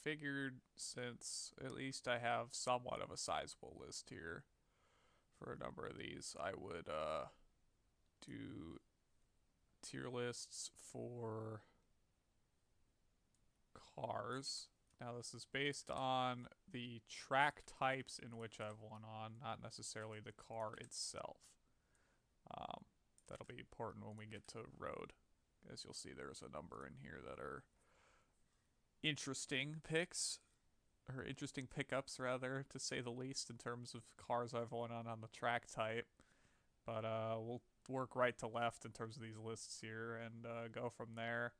figured since at least I have somewhat of a sizable list here for a number of these, I would do tier lists for cars. Now, this is based on the track types in which I've won on, not necessarily the car itself. Um, that'll be important when we get to road. As you'll see, there's a number in here that are interesting picks, or interesting pickups, rather, to say the least, in terms of cars I've won on the track type. But we'll work right to left in terms of these lists here and go from there.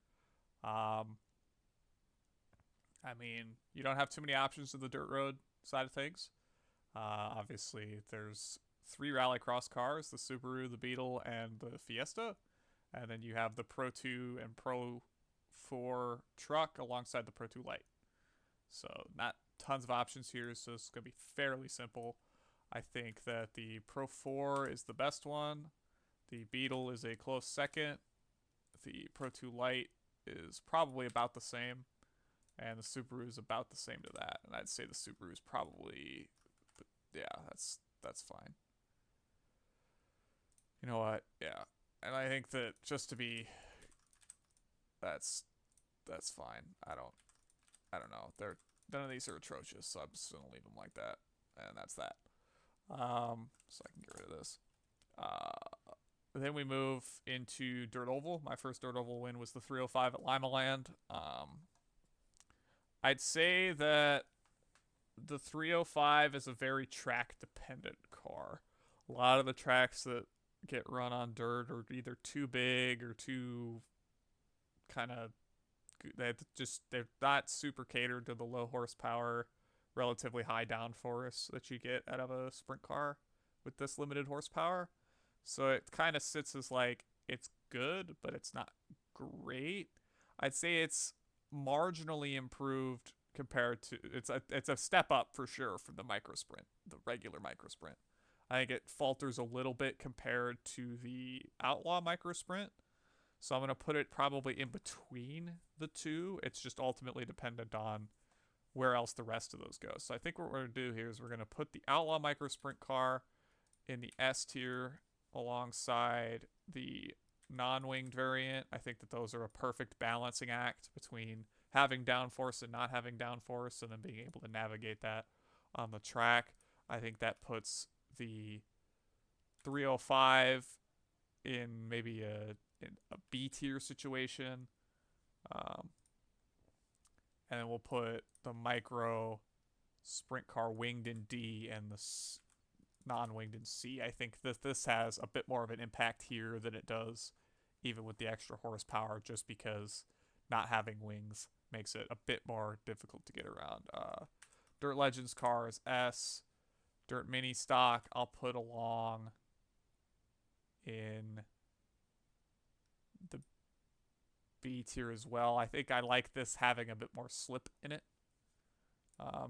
Um, I mean, you don't have too many options in the dirt road side of things. Obviously, there's three rallycross cars: the Subaru, the Beetle, and the Fiesta. And then you have the Pro 2 and Pro 4 truck alongside the Pro 2 Lite. So, not tons of options here, so it's going to be fairly simple. I think that the Pro 4 is the best one. The Beetle is a close second. The Pro 2 Lite is probably about the same. And the Subaru is about the same to that. And I'd say the Subaru is probably, yeah, that's fine. You know what? Yeah. And I think that just to be, that's fine. I don't know. None of these are atrocious, so I'm just gonna leave them like that, and that's that. So I can get rid of this. Then we move into Dirt Oval. My first Dirt Oval win was the 305 at Limaland. I'd say that the 305 is a very track dependent car. A lot of the tracks that get run on dirt are either too big or too kind of they're not super catered to the low horsepower, relatively high downforce that you get out of a sprint car with this limited horsepower. So it kind of sits as like it's good, but it's not great. I'd say it's marginally improved compared to it's a step up for sure from the micro sprint, the regular micro sprint. I think it falters a little bit compared to the outlaw micro sprint. So I'm going to put it probably in between the two. It's just ultimately dependent on where else the rest of those go. So I think what we're going to do here is we're going to put the outlaw micro sprint car in the S tier alongside the non-winged variant. I think that those are a perfect balancing act between having downforce and not having downforce, and then being able to navigate that on the track. I think that puts the 305 in maybe a B tier situation. And then we'll put the micro sprint car winged in D and the non-winged in C. I think that this has a bit more of an impact here than it does even with the extra horsepower, just because not having wings makes it a bit more difficult to get around. Dirt Legends car is S. Dirt Mini stock I'll put along in the B tier as well. I think I like this having a bit more slip in it.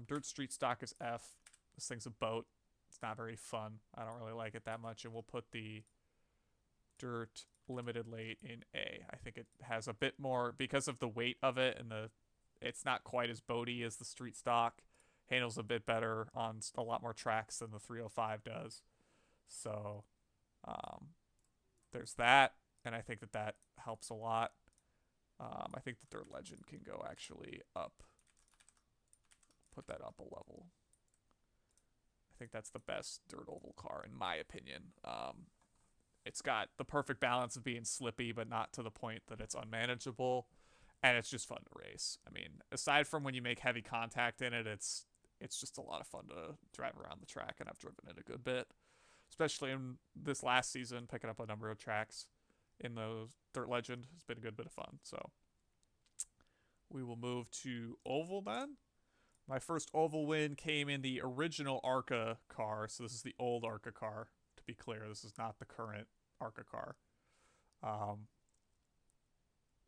Dirt Street stock is F. This thing's a boat. It's not very fun. I don't really like it that much. And we'll put the Dirt Limited Late in A. I think it has a bit more, because of the weight of it, and it's not quite as boaty as the street stock. Handles a bit better on a lot more tracks than the 305 does. So there's that, and I think that helps a lot. I think the Dirt Legend can go actually up. Put that up a level. I think that's the best dirt oval car in my opinion. It's got the perfect balance of being slippy, but not to the point that it's unmanageable, and it's just fun to race. I mean, aside from when you make heavy contact in it, it's just a lot of fun to drive around the track, and I've driven it a good bit, especially in this last season, picking up a number of tracks in the Dirt Legend. It's been a good bit of fun. So we will move to Oval then. My first Oval win came in the original ARCA car, so this is the old ARCA car, to be clear. This is not the current ARCA car.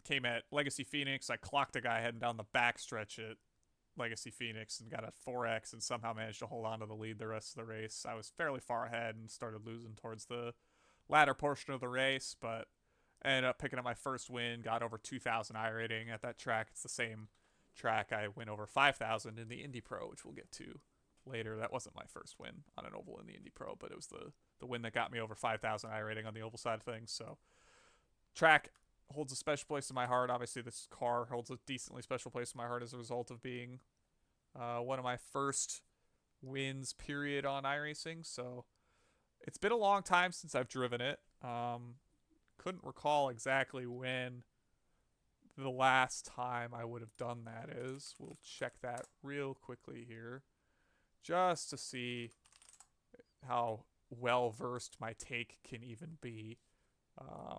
Came at Legacy Phoenix. I clocked a guy heading down the backstretch at Legacy Phoenix and got a 4X and somehow managed to hold on to the lead the rest of the race. I was fairly far ahead and started losing towards the latter portion of the race, but I ended up picking up my first win, got over 2,000 iRating at that track. It's the same track I went over 5,000 in the Indy Pro, which we'll get to later. That wasn't my first win on an oval in the Indy Pro, but it was the win that got me over 5,000 iRating on the oval side of things. So track holds a special place in my heart. Obviously, this car holds a decently special place in my heart as a result of being one of my first wins period on iRacing. So it's been a long time since I've driven it. Couldn't recall exactly when the last time I would have done that is. We'll check that real quickly here just to see how well versed my take can even be. I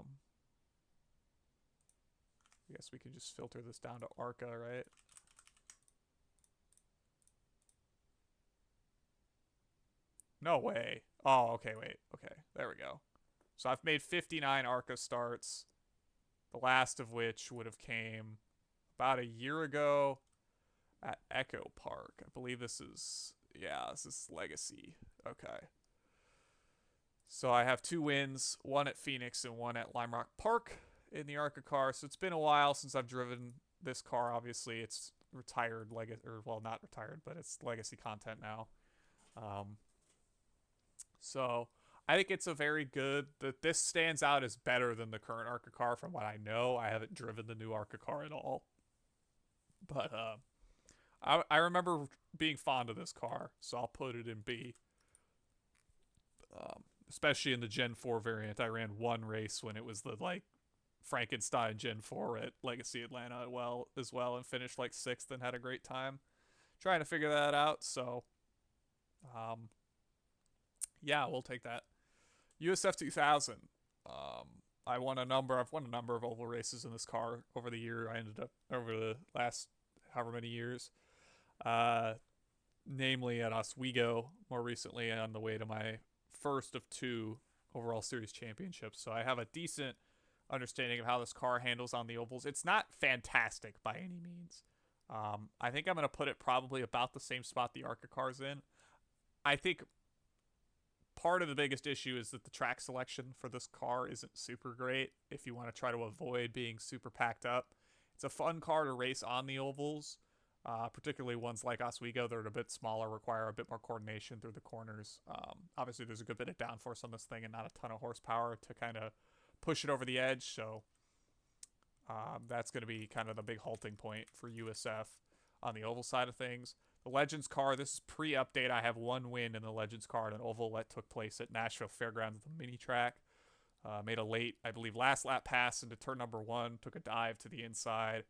guess we can just filter this down to ARCA, right? No way. Oh, okay, wait. Okay, there we go. So I've made 59 ARCA starts, the last of which would have came about a year ago at Echo Park. I believe this is, yeah, this is Legacy. Okay. So I have 2 wins, one at Phoenix and one at Lime Rock Park in the ARCA car. So it's been a while since I've driven this car. Obviously, it's retired legacy, or well, not retired, but it's legacy content now. So I think it's a very good. That this stands out as better than the current ARCA car from what I know. I haven't driven the new ARCA car at all, but I remember being fond of this car, so I'll put it in B. Especially in the Gen 4 variant, I ran one race when it was the like Frankenstein Gen 4 at Legacy Atlanta as well and finished like 6th and had a great time trying to figure that out. So yeah, we'll take that. USF 2000. I've won a number of oval races in this car over the year. I ended up over the last however many years. Namely at Oswego more recently on the way to my first of 2 overall series championships. So I have a decent understanding of how this car handles on the ovals. It's not fantastic by any means. I think I'm going to put it probably about the same spot the ARCA car's in. I think part of the biggest issue is that the track selection for this car isn't super great if you want to try to avoid being super packed up. It's a fun car to race on the ovals, particularly ones like Oswego. They're a bit smaller, require a bit more coordination through the corners. Obviously, there's a good bit of downforce on this thing and not a ton of horsepower to kind of push it over the edge. So that's going to be kind of the big halting point for USF on the oval side of things. The Legends car, this is pre-update. I have 1 win in the Legends car at an oval that took place at Nashville Fairgrounds, the mini track. Made a late, I believe, last lap pass into turn number 1, took a dive to the inside,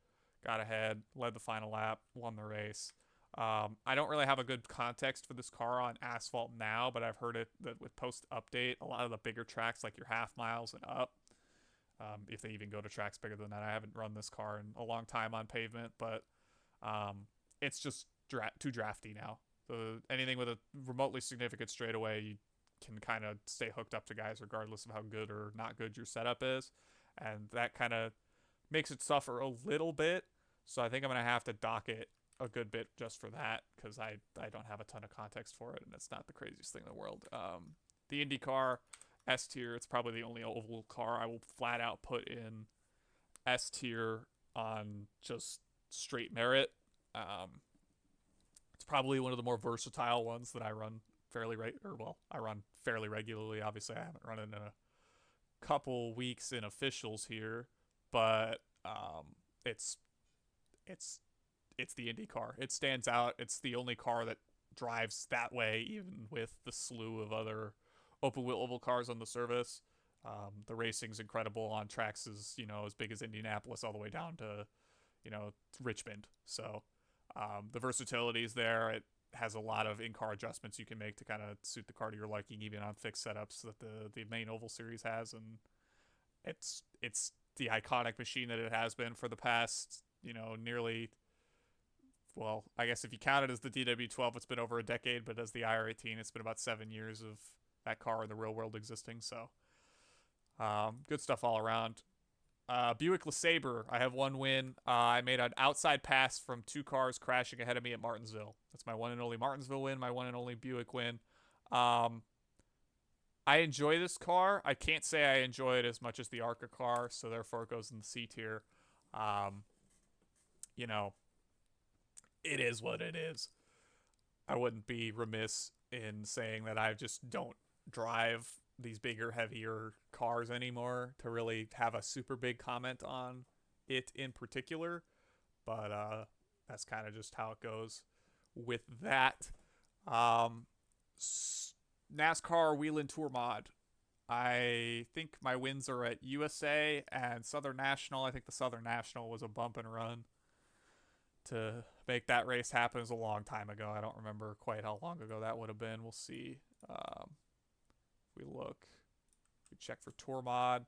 got ahead, led the final lap, won the race. I don't really have a good context for this car on asphalt now, but I've heard it that with post-update, a lot of the bigger tracks like your half miles and up, if they even go to tracks bigger than that. I haven't run this car in a long time on pavement, but it's just too drafty now. So anything with a remotely significant straightaway, you can kind of stay hooked up to guys regardless of how good or not good your setup is, and that kind of makes it suffer a little bit. So I think I'm going to have to dock it a good bit just for that, because I don't have a ton of context for it, and it's not the craziest thing in the world. The Indy car, S tier, it's probably the only oval car I will flat out put in S tier on just straight merit. It's probably one of the more versatile ones that I run I run fairly regularly. Obviously, I haven't run it in a couple weeks in officials here, but it's the Indy car. It stands out. It's the only car that drives that way, even with the slew of other open wheel oval cars on the service. The racing's incredible on tracks as big as Indianapolis all the way down to Richmond. So the versatility is there. It has a lot of in-car adjustments you can make to kind of suit the car to your liking, even on fixed setups that the main oval series has, and it's the iconic machine that it has been for the past nearly, well, I guess if you count it as the DW12, it's been over a decade, but as the IR18, it's been about 7 years of that car in the real world existing. So good stuff all around. Buick LeSabre, I have 1 win. I made an outside pass from 2 cars crashing ahead of me at Martinsville. That's my one and only Martinsville win, my one and only Buick win. I enjoy this car. I can't say I enjoy it as much as the ARCA car, so therefore it goes in the C tier. it is what it is. I wouldn't be remiss in saying that I just don't drive these bigger, heavier cars anymore to really have a super big comment on it in particular. But that's kind of just how it goes with that. Um, NASCAR Whelen Tour Mod. I think my wins are at USA and Southern National. I think the Southern National was a bump and run to make that race happen. It was a long time ago. I don't remember quite how long ago that would have been. We'll see. If we look, we check for Tour Mod.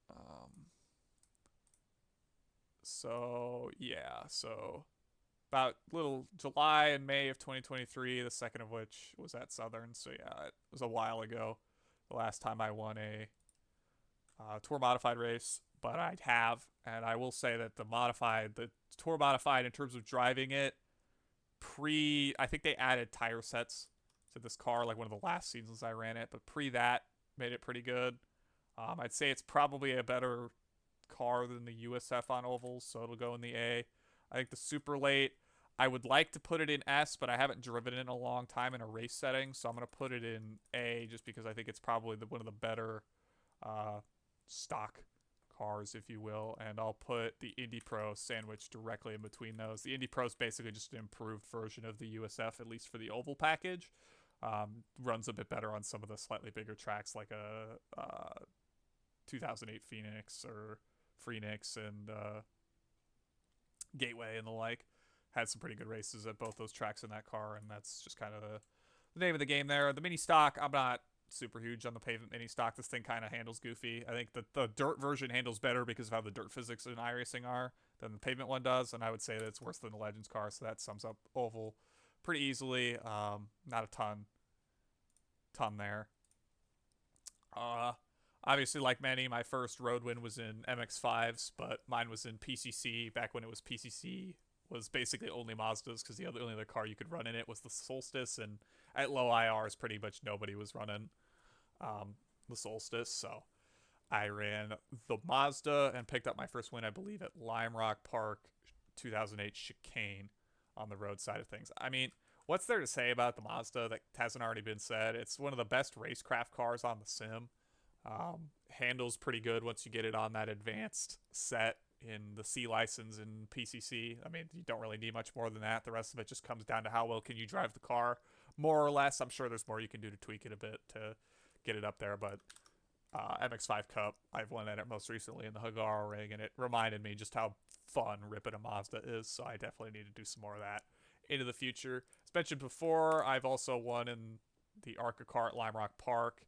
Um, so about little July and May of 2023, the second of which was at Southern. So yeah, it was a while ago. The last time I won a Tour Modified race, but I have, and I will say that the Tour Modified in terms of driving it, I think they added tire sets to this car like one of the last seasons I ran it, but pre that made it pretty good. I'd say it's probably a better car than the USF on ovals, so it'll go in the A. I think the Super Late, I would like to put it in S, but I haven't driven it in a long time in a race setting, so I'm going to put it in A just because I think it's probably one of the better uh, stock cars, if you will, and I'll put the Indy Pro sandwiched directly in between those. The Indy Pro is basically just an improved version of the USF, at least for the oval package. Runs a bit better on some of the slightly bigger tracks like a 2008 Phoenix or Phoenix and Gateway and the like. Had some pretty good races at both those tracks in that car, and that's just kind of the name of the game there. The mini stock, I'm not super huge on the pavement mini stock. This thing kind of handles goofy. I think that the dirt version handles better because of how the dirt physics in iRacing are than the pavement one does, and I would say that it's worse than the Legends car, so that sums up oval pretty easily. Not a ton there. Uh, Obviously, like many, my first road win was in MX5s, but mine was in PCC back when it was PCC was basically only Mazdas because the only other car you could run in it was the Solstice, and at low IRs, pretty much nobody was running the Solstice. So I ran the Mazda and picked up my first win, I believe, at Lime Rock Park 2008 Chicane on the road side of things. I mean, what's there to say about the Mazda that hasn't already been said? It's one of the best racecraft cars on the sim. Handles pretty good once you get it on that advanced set in the C license in PCC. I mean, you don't really need much more than that. The rest of it just comes down to how well can you drive the car, more or less. I'm sure there's more you can do to tweak it a bit to get it up there, but MX5 Cup, I've won at it most recently in the Hagaro ring, and it reminded me just how fun ripping a Mazda is, so I definitely need to do some more of that into the future. As mentioned before, I've also won in the ARCA car at Lime Rock Park.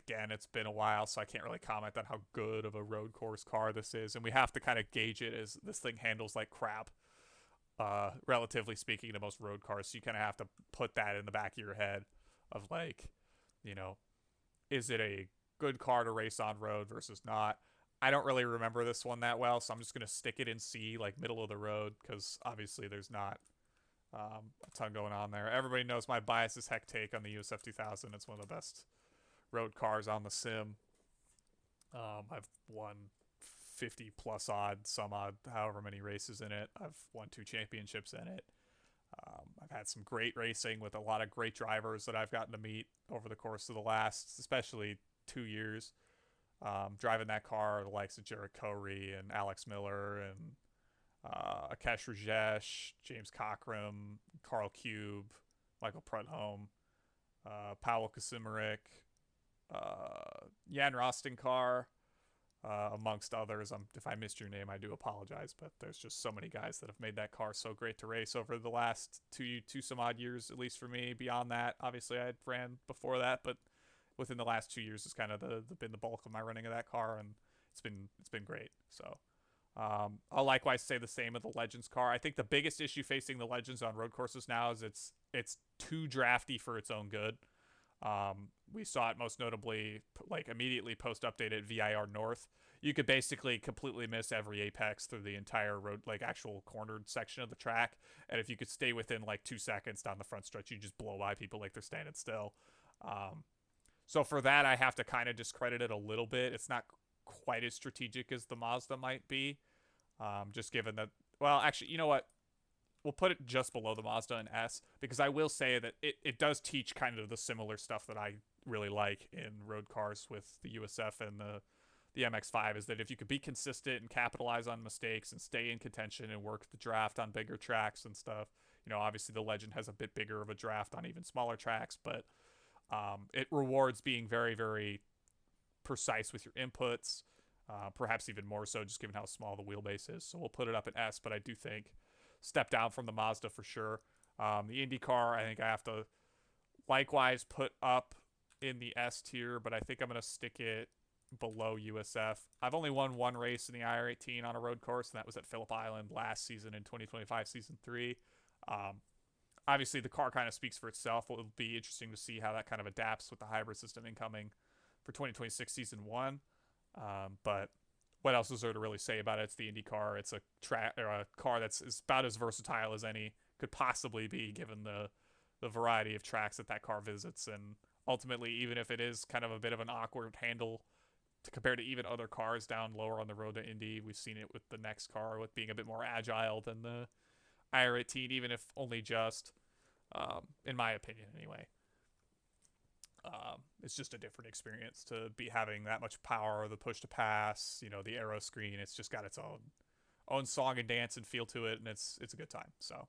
Again, it's been a while, so I can't really comment on how good of a road course car this is, and we have to kind of gauge it as this thing handles like crap, relatively speaking, to most road cars, so you kind of have to put that in the back of your head of like, you know, is it a good car to race on road versus not? I don't really remember this one that well, so I'm just going to stick it in C, like middle of the road, because obviously there's not a ton going on there. Everybody knows my bias is heck take on the USF 2000. It's one of the best road cars on the sim. I've won 50 plus odd, some odd, however many races in it. I've won 2 championships in it. I've had some great racing with a lot of great drivers that I've gotten to meet over the course of the last, especially 2 years. Driving that car, the likes of Jared Corey and Alex Miller and Akesh Rajesh, James Cockram, Carl Cube, Michael Prudhomme, Paolo Kasimarek, Jan Rostenkar, amongst others. If I missed your name, I do apologize, but there's just so many guys that have made that car so great to race over the last two some odd years, at least for me. Beyond that, obviously I had ran before that, but within the last 2 years, it's kind of been the bulk of my running of that car, and it's been great. So I'll likewise say the same of the Legends car. I think the biggest issue facing the Legends on road courses now is it's too drafty for its own good. We saw it most notably like immediately post update at VIR North. You could basically completely miss every apex through the entire road, like actual cornered section of the track. And if you could stay within like 2 seconds down the front stretch, you just blow by people like they're standing still. So for that, I have to kind of discredit it a little bit. It's not quite as strategic as the Mazda might be, just given that Well, actually, you know what? We'll put it just below the Mazda and S because I will say that it does teach kind of the similar stuff that I really like in road cars with the USF and the MX-5 is that if you could be consistent and capitalize on mistakes and stay in contention and work the draft on bigger tracks and stuff, obviously the Legend has a bit bigger of a draft on even smaller tracks, but it rewards being very, very precise with your inputs, perhaps even more so just given how small the wheelbase is. So we'll put it up in S, but I do think step down from the Mazda for sure. The IndyCar, I think I have to likewise put up in the S tier, but I think I'm going to stick it below USF. I've only won one race in the IR18 on a road course, and that was at Phillip Island last season in 2025 season 3. Obviously, the car kind of speaks for itself. It'll be interesting to see how that kind of adapts with the hybrid system incoming for 2026 season 1. But what else is there to really say about it? It's the Indy car. It's a car that's about as versatile as any could possibly be, given the variety of tracks that car visits. And ultimately, even if it is kind of a bit of an awkward handle to compare to even other cars down lower on the road to Indy, we've seen it with the next car with being a bit more agile than the IR18, even if only just, in my opinion, anyway. It's just a different experience to be having that much power, the push to pass, the aero screen. It's just got its own song and dance and feel to it, and it's a good time. So,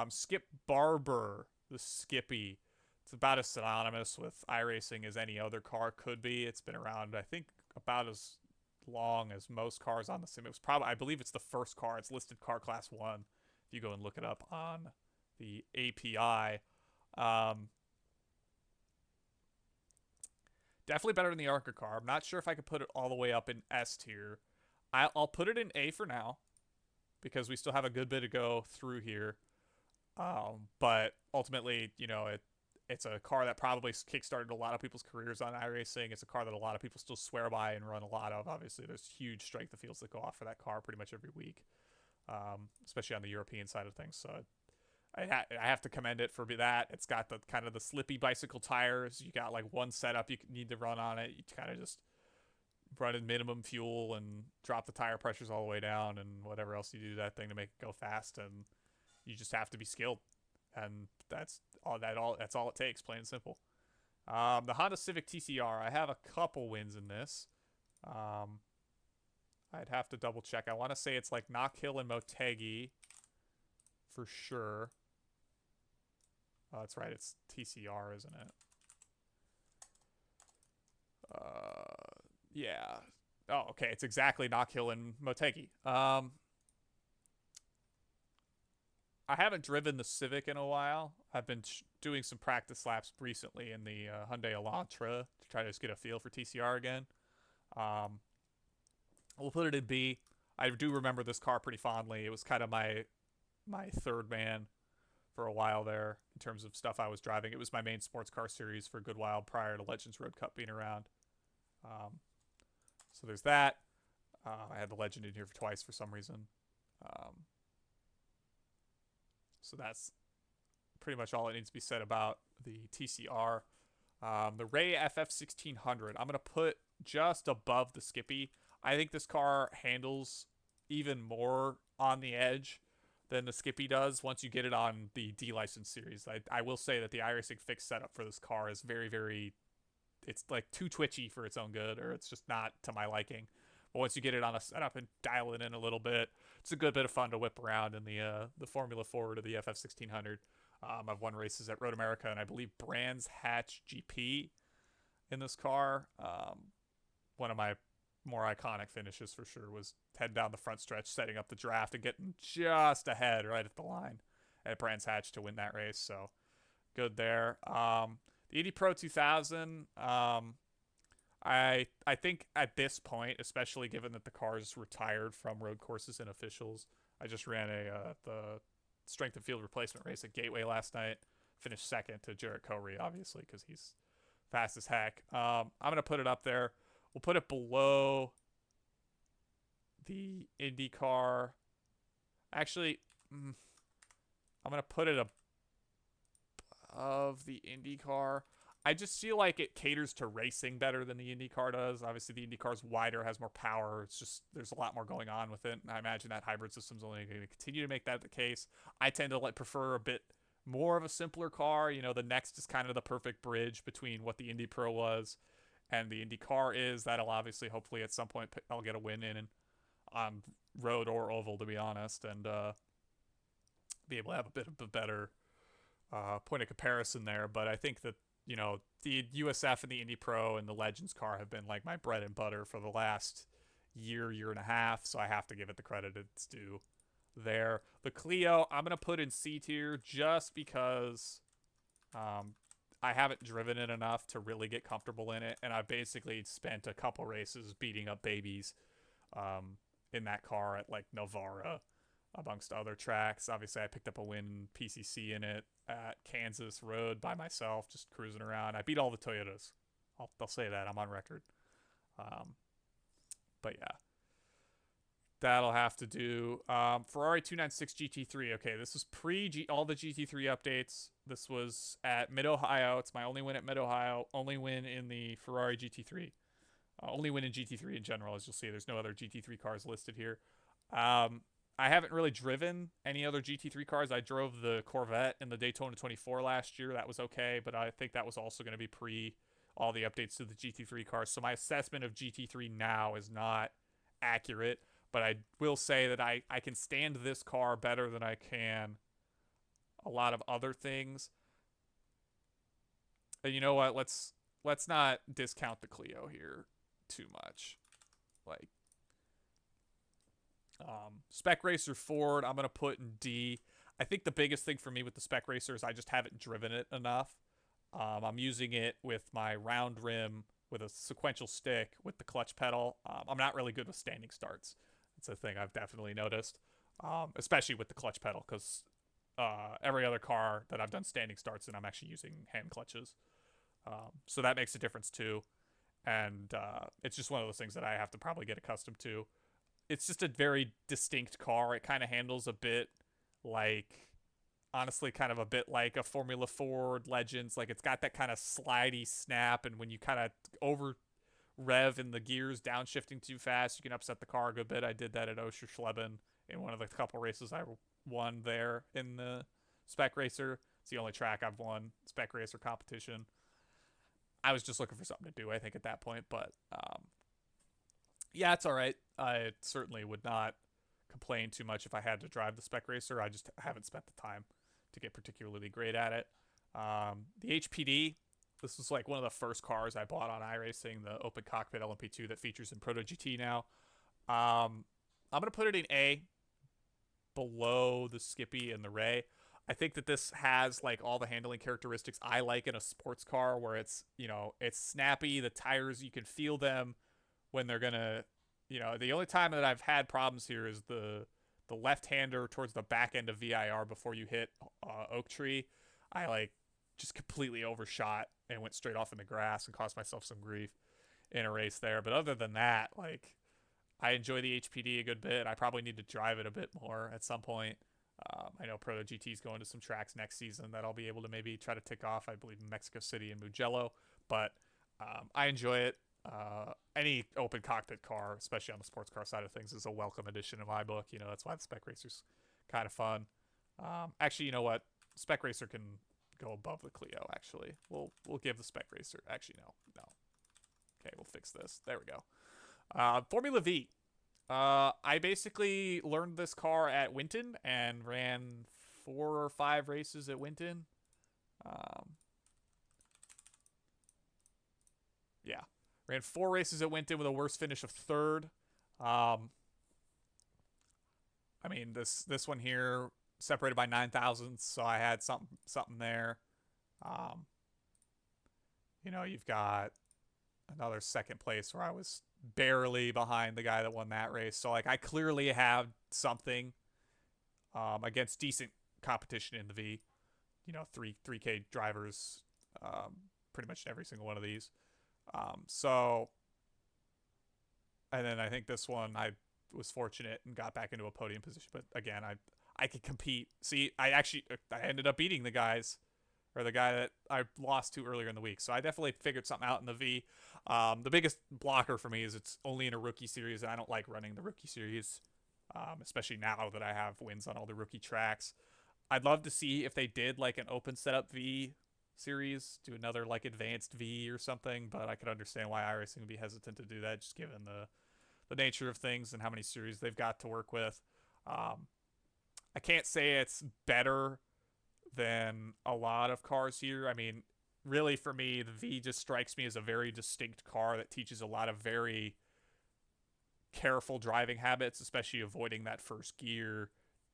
Skip Barber, the Skippy. It's about as synonymous with iRacing as any other car could be. It's been around, I think, about as long as most cars on the sim. It was probably, I believe, it's the first car. It's listed car class 1. If you go and look it up on the API. Definitely better than the Arca car. I'm not sure if I could put it all the way up in S tier. I'll put it in A for now because we still have a good bit to go through here. But ultimately, it's a car that probably kickstarted a lot of people's careers on iRacing. It's a car that a lot of people still swear by and run a lot of. Obviously, there's huge strength of fields that go off for that car pretty much every week, especially on the European side of things. So I have to commend it for that. It's got the kind of the slippy bicycle tires. You got like one setup you need to run on it. You kind of just run in minimum fuel and drop the tire pressures all the way down and whatever else you do to that thing to make it go fast. And you just have to be skilled. And that's all it takes, plain and simple. The Honda Civic TCR. I have a couple wins in this. I'd have to double check. I want to say it's like Knockhill and Motegi for sure. Oh, that's right. It's TCR, isn't it? Yeah. Oh, okay. It's exactly Knockhill and Motegi. I haven't driven the Civic in a while. I've been doing some practice laps recently in the Hyundai Elantra to try to just get a feel for TCR again. We'll put it in B. I do remember this car pretty fondly. It was kind of my third man for a while there in terms of stuff I was driving. It was my main sports car series for a good while prior to Legends Road Cup being around. So there's that. I had the Legend in here for twice for some reason. So that's pretty much all that needs to be said about the TCR. The Ray FF1600, I'm going to put just above the Skippy. I think this car handles even more on the edge than the Skippy does once you get it on the D-License series. I will say that the iRacing fixed setup for this car is very, very... It's like too twitchy for its own good, or it's just not to my liking. But once you get it on a setup and dial it in a little bit, it's a good bit of fun to whip around in the Formula Forward of the FF1600. I've won races at Road America and I believe Brands Hatch GP in this car. One of my more iconic finishes for sure was heading down the front stretch, setting up the draft and getting just ahead right at the line at Brands Hatch to win that race. So good there. The Indy Pro 2000, I think at this point, especially given that the car's retired from road courses and officials, I just ran the strength and field replacement race at Gateway last night. Finished second to Jarrett Corey, obviously, because he's fast as heck. I'm going to put it up there. We'll put it below the IndyCar. Actually, I'm going to put it above the IndyCar. I just feel like it caters to racing better than the IndyCar does. Obviously, the IndyCar's wider, has more power. It's just there's a lot more going on with it, and I imagine that hybrid system's only going to continue to make that the case. I tend to prefer a bit more of a simpler car. You know, the Next is kind of the perfect bridge between what the Indy Pro was and the IndyCar is. That'll obviously, hopefully, at some point, I'll get a win in on road or oval, to be honest, and be able to have a bit of a better point of comparison there. But I think that the USF and the Indy Pro and the Legends car have been like my bread and butter for the last year and a half. So I have to give it the credit it's due there. The Clio, I'm going to put in C tier just because I haven't driven it enough to really get comfortable in it. And I've basically spent a couple races beating up babies in that car at like Novara, amongst other tracks. Obviously, I picked up a win PCC in it at Kansas Road by myself, just cruising around. I beat all the Toyotas. I'll say that. I'm on record. But yeah, that'll have to do. Ferrari 296 GT3. Okay, this was all the GT3 updates. This was at Mid-Ohio. It's my only win at Mid-Ohio. Only win in the Ferrari GT3. Only win in GT3 in general, as you'll see. There's no other GT3 cars listed here. I haven't really driven any other GT3 cars. I drove the Corvette in the Daytona 24 last year. That was okay, but I think that was also going to be pre all the updates to the GT3 cars. So my assessment of GT3 now is not accurate, but I will say that I can stand this car better than I can a lot of other things. And you know what? Let's not discount the Clio here too much. Like, Spec Racer Ford, I'm going to put in D. I think the biggest thing for me with the Spec Racer is I just haven't driven it enough. I'm using it with my round rim with a sequential stick with the clutch pedal. I'm not really good with standing starts. It's a thing I've definitely noticed, especially with the clutch pedal, because every other car that I've done standing starts in, I'm actually using hand clutches. So that makes a difference too. And it's just one of those things that I have to probably get accustomed to. It's just a very distinct car. It kind of handles a bit like, honestly, kind of a bit like a Formula Ford Legends. Like, it's got that kind of slidey snap, and when you kind of over rev in the gears, downshifting too fast, you can upset the car a good bit. I did that at Oschersleben in one of the couple races I won there in the Spec Racer. It's the only track I've won Spec Racer competition. I was just looking for something to do, I think, at that point, but yeah, it's all right. I certainly would not complain too much if I had to drive the Spec Racer. I just haven't spent the time to get particularly great at it. The HPD, this was like one of the first cars I bought on iRacing, the open cockpit LMP2 that features in Proto GT now. I'm going to put it in A, below the Skippy and the Ray. I think that this has like all the handling characteristics I like in a sports car, where it's snappy, the tires, you can feel them when they're gonna, the only time that I've had problems here is the left-hander towards the back end of VIR before you hit Oak Tree. I just completely overshot and went straight off in the grass and caused myself some grief in a race there. But other than that, I enjoy the HPD a good bit. I probably need to drive it a bit more at some point. I know Proto GT is going to some tracks next season that I'll be able to maybe try to tick off. I believe Mexico City and Mugello, but I enjoy it. Any open cockpit car, especially on the sports car side of things, is a welcome addition in my book. That's why the Spec Racer's kind of fun. Actually, you know what? Spec Racer can go above the Clio. Actually, we'll give the Spec Racer. Actually, no. Okay, we'll fix this. There we go. Formula V. I basically learned this car at Winton and ran 4 or 5 races at Winton. Yeah. Ran 4 races at Winton with a worst finish of 3rd. I mean, this one here separated by 9 thousandths, so I had something there. You've got another second place where I was barely behind the guy that won that race. So I clearly have something against decent competition in the V. 3K drivers, pretty much every single one of these. And then I think this one I was fortunate and got back into a podium position. But again, I could compete. See, I ended up beating the guys or the guy that I lost to earlier in the week. So I definitely figured something out in the V. The biggest blocker for me is it's only in a rookie series, and I don't like running the rookie series, especially now that I have wins on all the rookie tracks. I'd love to see if they did like an open setup V series, do another like advanced V or something, but I could understand why iRacing would be hesitant to do that, just given the nature of things and how many series they've got to work with. Um, I can't say it's better than a lot of cars here. I mean, really for me, the V just strikes me as a very distinct car that teaches a lot of very careful driving habits, especially avoiding that first gear,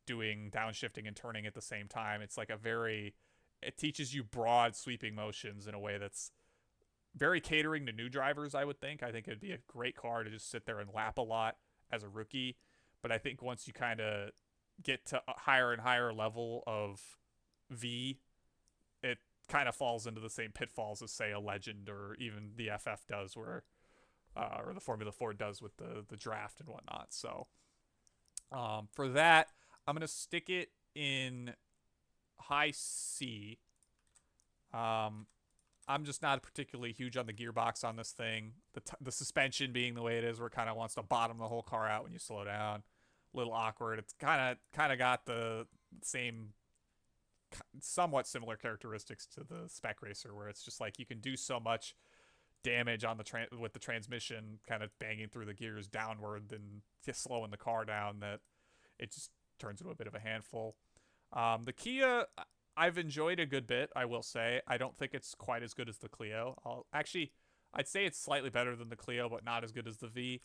doing downshifting and turning at the same time. It's like a very, it teaches you broad sweeping motions in a way that's very catering to new drivers, I would think. I think it'd be a great car to just sit there and lap a lot as a rookie. But I think once you kind of get to a higher and higher level of V, it kind of falls into the same pitfalls as, say, a Legend or even the FF does, where or the Formula Ford does with the draft and whatnot. So for that, I'm gonna stick it in high C. I'm just not particularly huge on the gearbox on this thing. The suspension being the way it is, where it kind of wants to bottom the whole car out when you slow down. A little awkward. It's kind of got the same, somewhat similar characteristics to the Spec Racer, where it's just like you can do so much damage on with the transmission, kind of banging through the gears downward, than just slowing the car down, that it just turns into a bit of a handful. The Kia, I've enjoyed a good bit, I will say. I don't think it's quite as good as the Clio. I'd say it's slightly better than the Clio, but not as good as the V.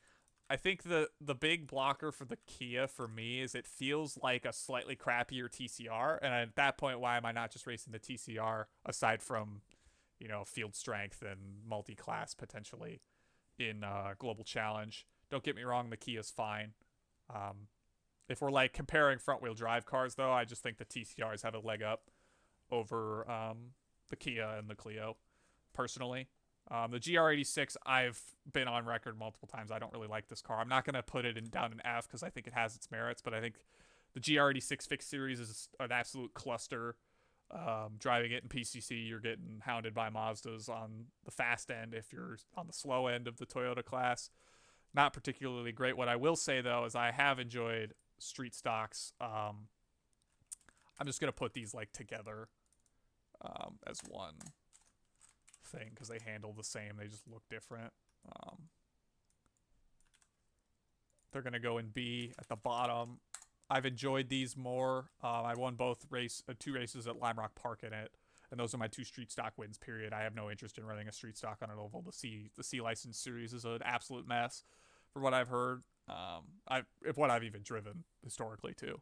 I think the big blocker for the Kia for me is it feels like a slightly crappier TCR, and at that point, why am I not just racing the TCR aside from, field strength and multi-class potentially in Global Challenge? Don't get me wrong, the Kia's fine. If we're like comparing front-wheel drive cars, though, I just think the TCRs have a leg up over the Kia and the Clio, personally. The GR86, I've been on record multiple times. I don't really like this car. I'm not going to put it down in F because I think it has its merits, but I think the GR86 Fixed Series is an absolute cluster. Driving it in PCC, you're getting hounded by Mazdas on the fast end. If you're on the slow end of the Toyota class, not particularly great. What I will say, though, is I have enjoyed street stocks. I'm just going to put these like together as one thing because they handle the same. They just look different. They're going to go in B at the bottom. I've enjoyed these more. I won both two races at Lime Rock Park in it, and those are my two street stock wins, period. I have no interest in running a street stock on an oval. The C license series is an absolute mess, for what I've heard. What I've even driven historically too.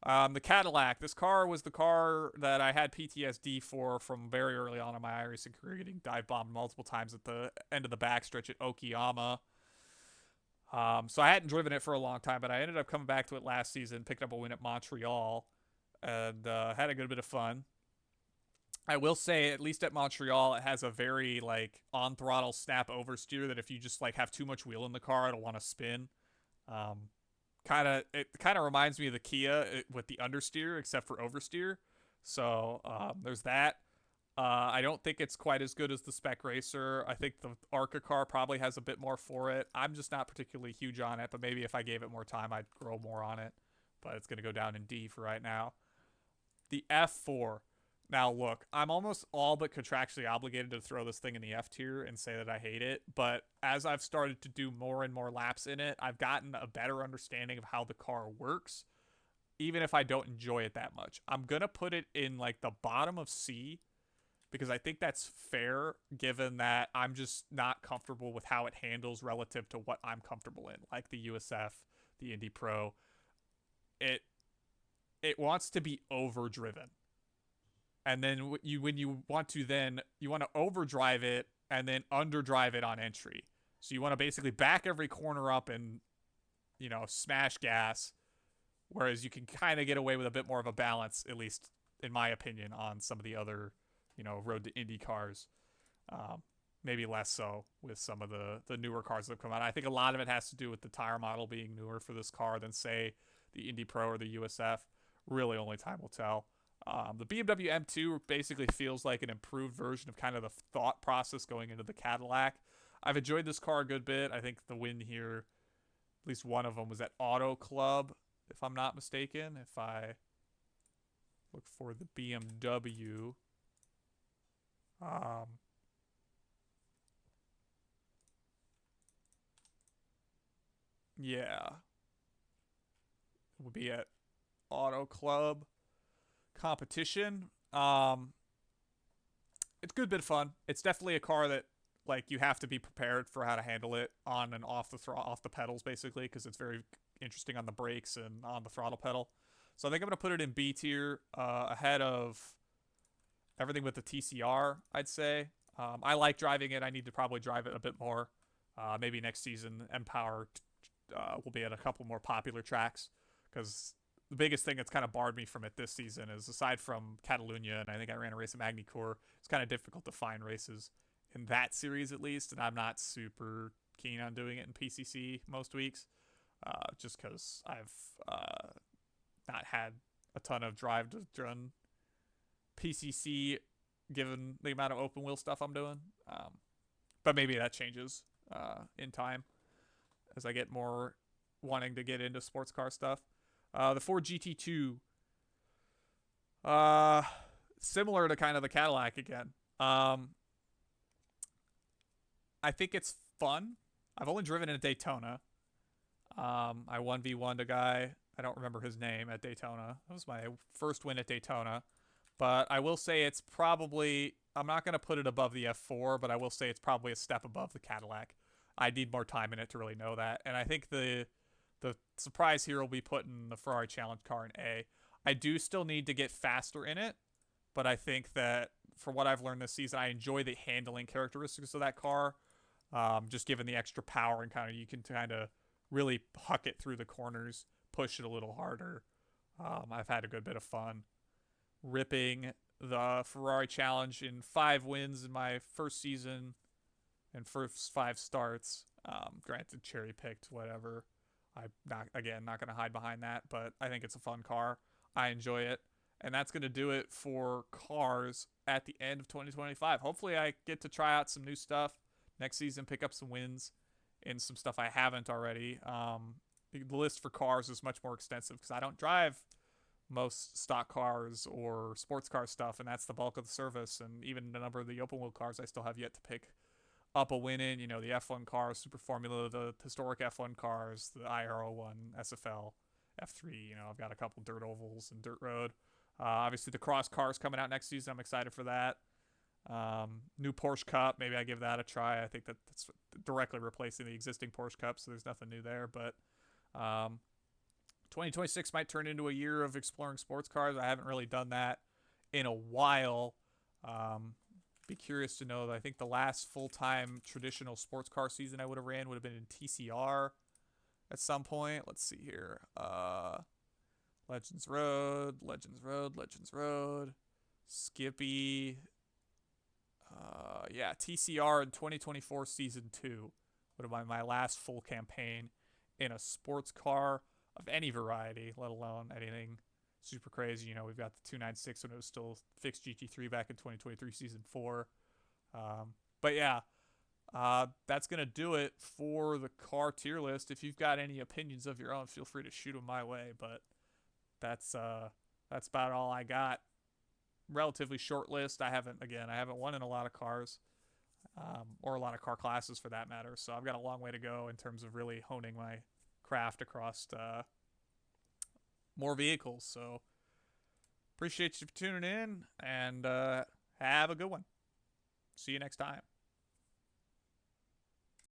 The Cadillac. This car was the car that I had PTSD for from very early on in my iRacing career, getting dive bombed multiple times at the end of the backstretch at Okayama. So I hadn't driven it for a long time, but I ended up coming back to it last season, picked up a win at Montreal, and had a good bit of fun. I will say, at least at Montreal, it has a very like on throttle snap oversteer that if you just like have too much wheel in the car, it'll want to spin. It kind of reminds me of the Kia with the understeer, except for oversteer. So there's that. I don't think it's quite as good as the Spec Racer. I think the Arca car probably has a bit more for it. I'm just not particularly huge on it, but maybe if I gave it more time, I'd grow more on it. But it's going to go down in D for right now. The F4. Now, look, I'm almost all but contractually obligated to throw this thing in the F tier and say that I hate it. But as I've started to do more and more laps in it, I've gotten a better understanding of how the car works, even if I don't enjoy it that much. I'm going to put it in like the bottom of C because I think that's fair, given that I'm just not comfortable with how it handles relative to what I'm comfortable in, like the USF, the Indy Pro. It wants to be overdriven. And then when you want to overdrive it and then underdrive it on entry. So you want to basically back every corner up and, smash gas, whereas you can kind of get away with a bit more of a balance, at least in my opinion, on some of the other, road to Indy cars. Maybe less so with some of the newer cars that have come out. I think a lot of it has to do with the tire model being newer for this car than, say, the Indy Pro or the USF. Really, only time will tell. The BMW M2 basically feels like an improved version of kind of the thought process going into the Cadillac. I've enjoyed this car a good bit. I think the win here, at least one of them, was at Auto Club, if I'm not mistaken. If I look for the BMW, um, yeah, it would be at Auto Club competition. It's a good bit of fun. It's definitely a car that like you have to be prepared for how to handle it on and off off the pedals basically because it's very interesting on the brakes and on the throttle pedal. So I think I'm gonna put it in B tier ahead of everything with the TCR. I'd say I like driving it. I need to probably drive it a bit more. Maybe next season, Empower will be at a couple more popular tracks because the biggest thing that's kind of barred me from it this season is aside from Catalunya, and I think I ran a race at Magny-Cours, it's kind of difficult to find races in that series at least, and I'm not super keen on doing it in PCC most weeks, just because I've not had a ton of drive to run PCC given the amount of open wheel stuff I'm doing. But maybe that changes in time as I get more wanting to get into sports car stuff. The Ford GT2, similar to kind of the Cadillac again. I think it's fun. I've only driven in a Daytona. I 1v1'd a guy. I don't remember his name at Daytona. That was my first win at Daytona. But I will say it's probably, I'm not going to put it above the F4, but I will say it's probably a step above the Cadillac. I need more time in it to really know that. And I think the surprise here will be putting the Ferrari Challenge car in A. I do still need to get faster in it, but I think that for what I've learned this season, I enjoy the handling characteristics of that car. Just given the extra power and kind of you can kind of really huck it through the corners, push it a little harder. I've had a good bit of fun ripping the Ferrari Challenge in 5 wins in my first season and first 5 starts. Granted, cherry picked, whatever. I'm not going to hide behind that, but I think it's a fun car. I enjoy it. And that's going to do it for cars at the end of 2025. Hopefully I get to try out some new stuff next season, pick up some wins in some stuff I haven't already. The list for cars is much more extensive because I don't drive most stock cars or sports car stuff, and that's the bulk of the service. And even the number of the open wheel cars I still have yet to pick up a win in. You know, the F1 cars, Super Formula, the historic F1 cars, the IR01, SFL, F3. You know, I've got a couple dirt ovals and dirt road. Obviously, the cross cars coming out next season. I'm excited for that. New Porsche Cup. Maybe I give that a try. I think that's directly replacing the existing Porsche Cup, so there's nothing new there. But 2026 might turn into a year of exploring sports cars. I haven't really done that in a while. Be curious to know that I think the last full-time traditional sports car season I would have ran would have been in TCR at some point. Let's see here. Legends Road, Skippy. Yeah, TCR in 2024 season 2 would have been my last full campaign in a sports car of any variety, let alone anything super crazy. You know, we've got the 296 when it was still fixed GT3 back in 2023 season 4. But yeah, that's going to do it for the car tier list. If you've got any opinions of your own, feel free to shoot them my way. But that's about all I got. Relatively short list. I haven't won in a lot of cars, or a lot of car classes for that matter. So I've got a long way to go in terms of really honing my craft across more vehicles. So appreciate you for tuning in, and have a good one. See you next time.